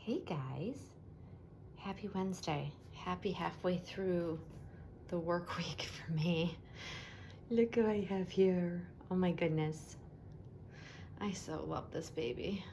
Hey guys, happy Wednesday. Happy halfway through the work week for me. Look who I have here. Oh my goodness. I so love this baby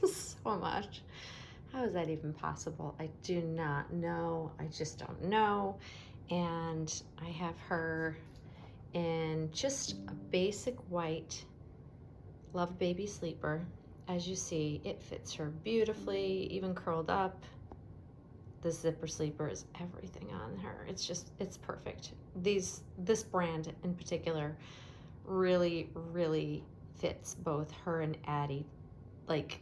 so much. How is that even possible? I do not know. I just don't know. And I have her in just a basic white Love Baby sleeper. As you see, it fits her beautifully, even curled up. The zipper sleeper is everything on her. It's perfect. This brand in particular really fits both her and Addie, like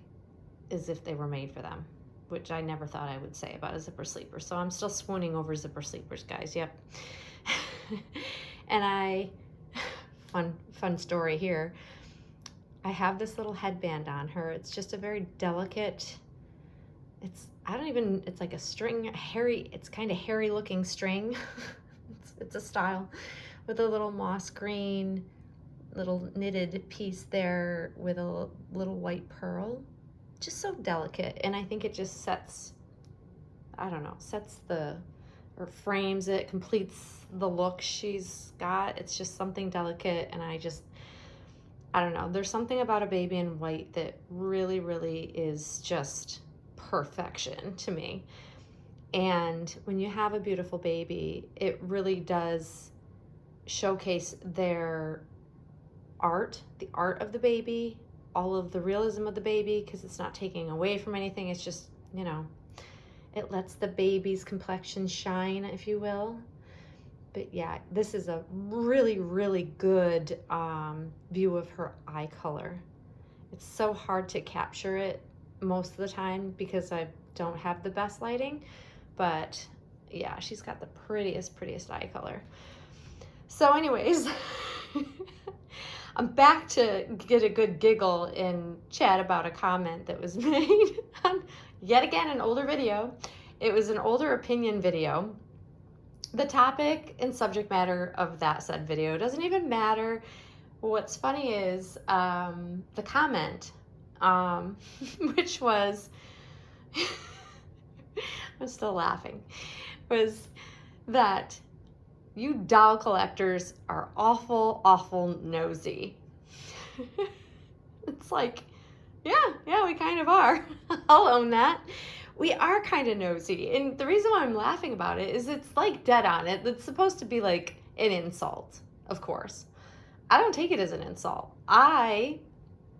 as if they were made for them, which I never thought I would say about a zipper sleeper. So I'm still swooning over zipper sleepers, guys. Yep. And fun story here. I have this little headband on her. It's just a very delicate, it's like a string, it's kind of hairy looking string. It's a style with a little moss green, little knitted piece there with a little white pearl. Just so delicate. And I think it just or frames it, completes the look she's got. It's just something delicate, and I don't know. There's something about a baby in white that really is just perfection to me. And when you have a beautiful baby, it really does showcase their art, the art of the baby, all of the realism of the baby, because it's not taking away from anything. It's just, it lets the baby's complexion shine, if you will. But yeah, this is a really good view of her eye color. It's so hard to capture it most of the time because I don't have the best lighting, but yeah, she's got the prettiest eye color. So anyways, I'm back to get a good giggle in chat about a comment that was made on yet again an older video. It was an older opinion video. The topic and subject matter of that said video doesn't even matter. What's funny is the comment, which was, I'm still laughing, was that you doll collectors are awful nosy. It's like, yeah, we kind of are. I'll own that. We are kind of nosy. And the reason why I'm laughing about it is it's like dead on. It's supposed to be like an insult, of course. I don't take it as an insult. I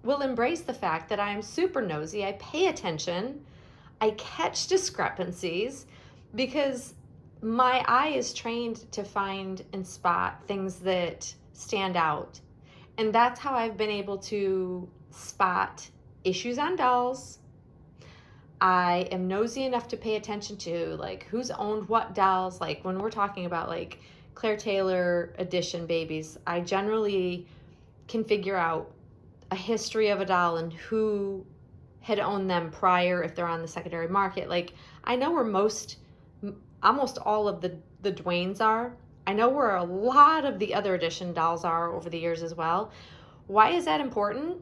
will embrace the fact that I am super nosy. I pay attention. I catch discrepancies because my eye is trained to find and spot things that stand out. And that's how I've been able to spot issues on dolls. I am nosy enough to pay attention to like who's owned what dolls. Like when we're talking about like Claire Taylor edition babies, I generally can figure out a history of a doll and who had owned them prior if they're on the secondary market. Like I know where almost all of the Dwaynes are. I know where a lot of the other edition dolls are over the years as well. Why is that important?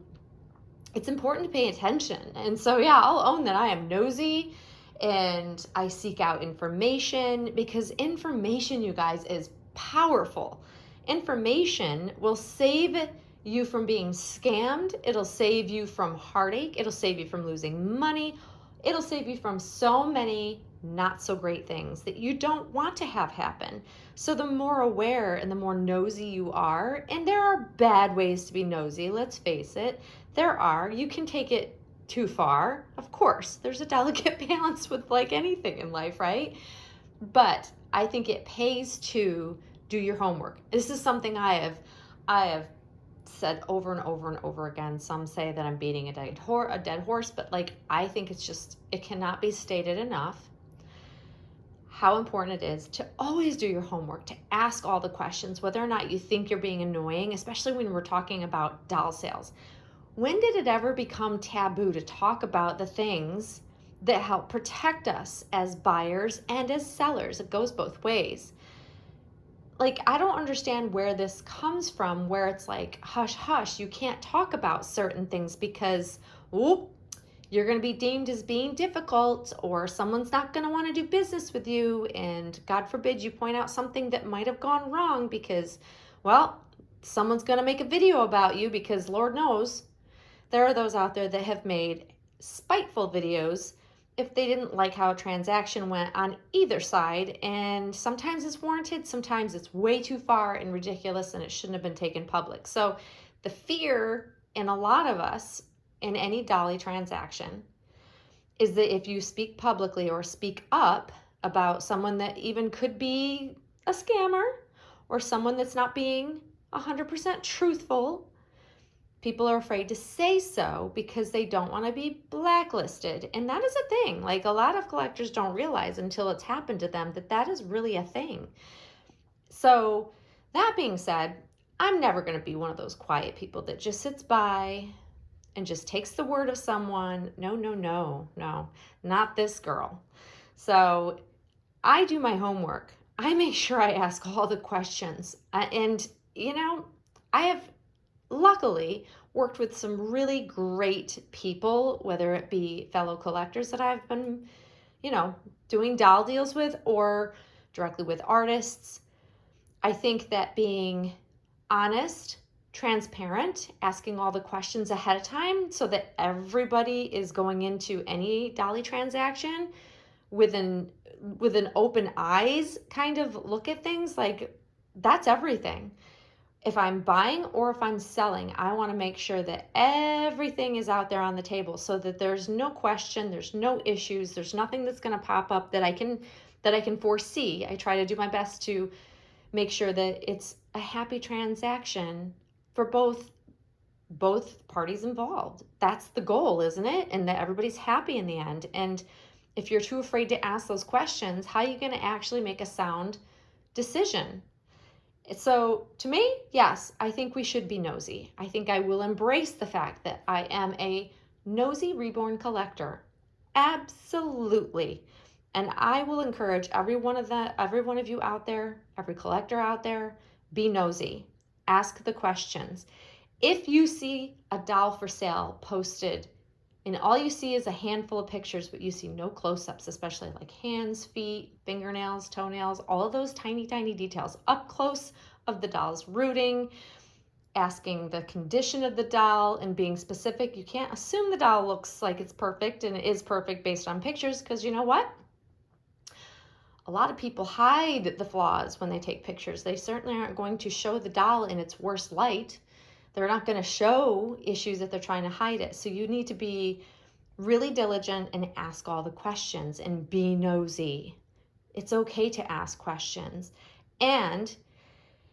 It's important to pay attention. And so, yeah, I'll own that I am nosy and I seek out information because information, you guys, is powerful. Information will save you from being scammed. It'll save you from heartache. It'll save you from losing money. It'll save you from so many not so great things that you don't want to have happen. So the more aware and the more nosy you are, and there are bad ways to be nosy, let's face it, you can take it too far. Of course, there's a delicate balance with like anything in life, right? But I think it pays to do your homework. This is something I have said over and over again. Some say that I'm beating a dead horse, but like I think it cannot be stated enough how important it is to always do your homework, to ask all the questions, whether or not you think you're being annoying, especially when we're talking about doll sales. When did it ever become taboo to talk about the things that help protect us as buyers and as sellers? It goes both ways. Like, I don't understand where this comes from, where it's like, hush, you can't talk about certain things because, you're going to be deemed as being difficult, or someone's not going to want to do business with you, and God forbid you point out something that might have gone wrong because, well, someone's going to make a video about you, because Lord knows there are those out there that have made spiteful videos if they didn't like how a transaction went on either side, and sometimes it's warranted, sometimes it's way too far and ridiculous and it shouldn't have been taken public. So the fear in a lot of us in any dolly transaction is that if you speak publicly or speak up about someone that even could be a scammer or someone that's not being 100% truthful, people are afraid to say so because they don't want to be blacklisted. And that is a thing. Like, a lot of collectors don't realize until it's happened to them that that is really a thing. So that being said, I'm never going to be one of those quiet people that just sits by and just takes the word of someone. No, no, no, no, not this girl. So I do my homework. I make sure I ask all the questions. And, I have luckily worked with some really great people, whether it be fellow collectors that I've been, doing doll deals with, or directly with artists. I think that being honest, transparent, asking all the questions ahead of time so that everybody is going into any dolly transaction with an open eyes kind of look at things, like, that's everything. If I'm buying or if I'm selling, I want to make sure that everything is out there on the table so that there's no question, there's no issues, there's nothing that's going to pop up that I can foresee. I try to do my best to make sure that it's a happy transaction for both parties involved. That's the goal, isn't it? And that everybody's happy in the end. And if you're too afraid to ask those questions, how are you going to actually make a sound decision? So to me, yes, I think we should be nosy. I think I will embrace the fact that I am a nosy reborn collector. Absolutely. And I will encourage every one of you out there, every collector out there, be nosy. Ask the questions. If you see a doll for sale posted and all you see is a handful of pictures, but you see no close-ups, especially like hands, feet, fingernails, toenails, all of those tiny, tiny details up close of the doll's rooting, asking the condition of the doll and being specific. You can't assume the doll looks like it's perfect, and it is perfect based on pictures, because you know what? A lot of people hide the flaws when they take pictures. They certainly aren't going to show the doll in its worst light. They're not going to show issues that they're trying to hide it. So you need to be really diligent and ask all the questions and be nosy. It's okay to ask questions. And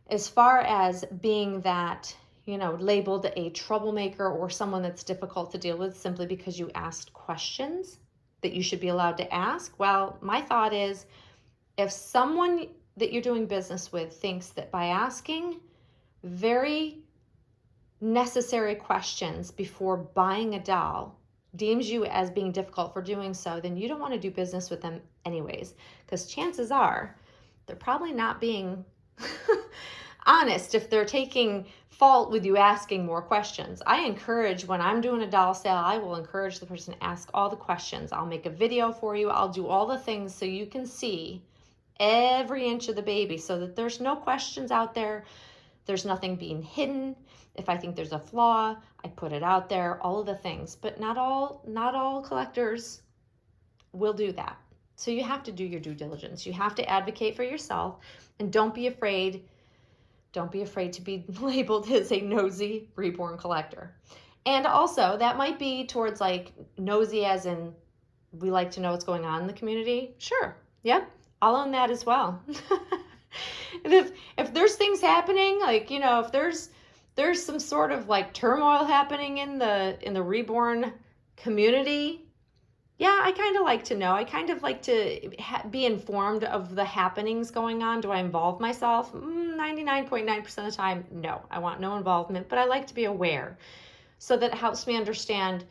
as far as being that, labeled a troublemaker or someone that's difficult to deal with simply because you asked questions that you should be allowed to ask, well, my thought is, if someone that you're doing business with thinks that by asking very necessary questions before buying a doll deems you as being difficult for doing so, then you don't want to do business with them anyways, because chances are they're probably not being honest if they're taking fault with you asking more questions. I encourage, when I'm doing a doll sale, I will encourage the person to ask all the questions. I'll make a video for you. I'll do all the things so you can see every inch of the baby so that there's no questions out there. There's nothing being hidden. If I think there's a flaw, I put it out there, all of the things. But not all collectors will do that. So you have to do your due diligence. You have to advocate for yourself, and don't be afraid to be labeled as a nosy reborn collector. And also, that might be towards like nosy as in we like to know what's going on in the community. Sure. Yep. I'll own that as well. If there's things happening, like, if there's some sort of like turmoil happening in the reborn community, yeah, I kind of like to know. I kind of like to be informed of the happenings going on. Do I involve myself? 99.9% of the time, no. I want no involvement, but I like to be aware so that it helps me understand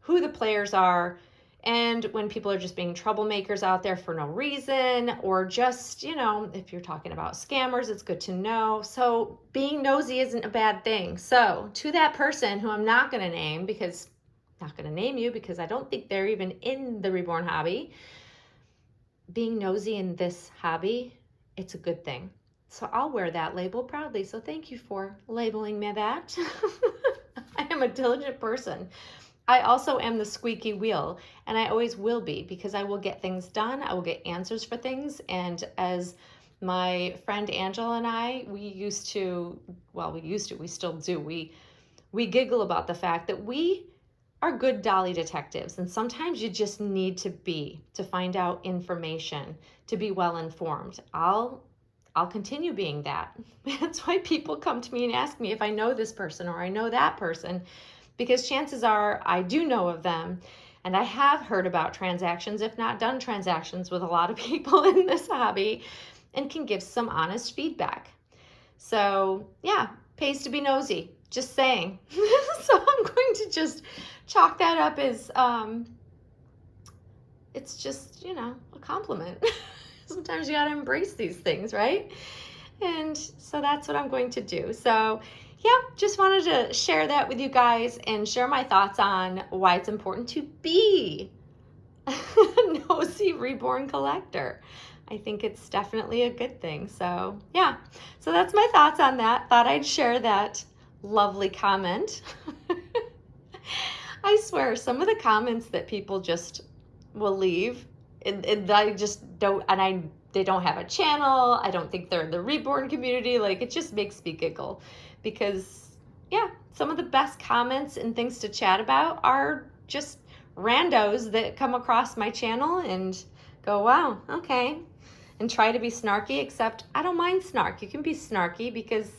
who the players are, and when people are just being troublemakers out there for no reason, or just, if you're talking about scammers, it's good to know. So being nosy isn't a bad thing. So to that person who I'm not going to name because not going to name you because I don't think they're even in the reborn hobby. Being nosy in this hobby, it's a good thing. So I'll wear that label proudly. So thank you for labeling me that. I am a diligent person. I also am the squeaky wheel, and I always will be, because I will get things done. I will get answers for things. And as my friend Angela and I, we still do. We giggle about the fact that we are good Dolly detectives, and sometimes you just need to find out information, to be well informed. I'll continue being that. That's why people come to me and ask me if I know this person or I know that person, because chances are I do know of them, and I have heard about transactions, if not done transactions with a lot of people in this hobby, and can give some honest feedback. So yeah, pays to be nosy, just saying. So I'm going to just chalk that up as it's just, a compliment. Sometimes you got to embrace these things, right? And so that's what I'm going to do. So yeah, just wanted to share that with you guys and share my thoughts on why it's important to be a nosy reborn collector. I think it's definitely a good thing. So yeah, so that's my thoughts on that. Thought I'd share that lovely comment. I swear, some of the comments that people just will leave, and I just don't, they don't have a channel. I don't think they're in the reborn community. Like, it just makes me giggle because, yeah, some of the best comments and things to chat about are just randos that come across my channel and go, wow, okay, and try to be snarky, except I don't mind snark. You can be snarky because,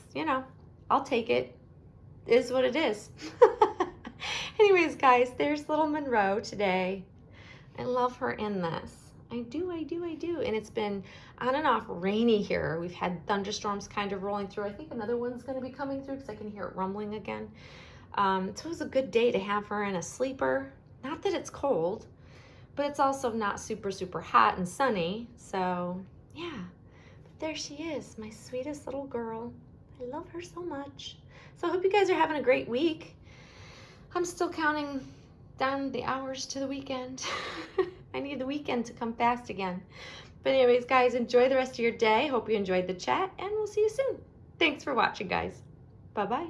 I'll take it. It is what it is. Anyways, guys, there's little Monroe today. I love her in this. I do. And it's been on and off rainy here. We've had thunderstorms kind of rolling through. I think another one's going to be coming through because I can hear it rumbling again. So it was a good day to have her in a sleeper. Not that it's cold, but it's also not super, super hot and sunny. So yeah, but there she is, my sweetest little girl. I love her so much. So I hope you guys are having a great week. I'm still counting down the hours to the weekend. I need the weekend to come fast again. But anyways, guys, enjoy the rest of your day. Hope you enjoyed the chat, and we'll see you soon. Thanks for watching, guys. Bye-bye.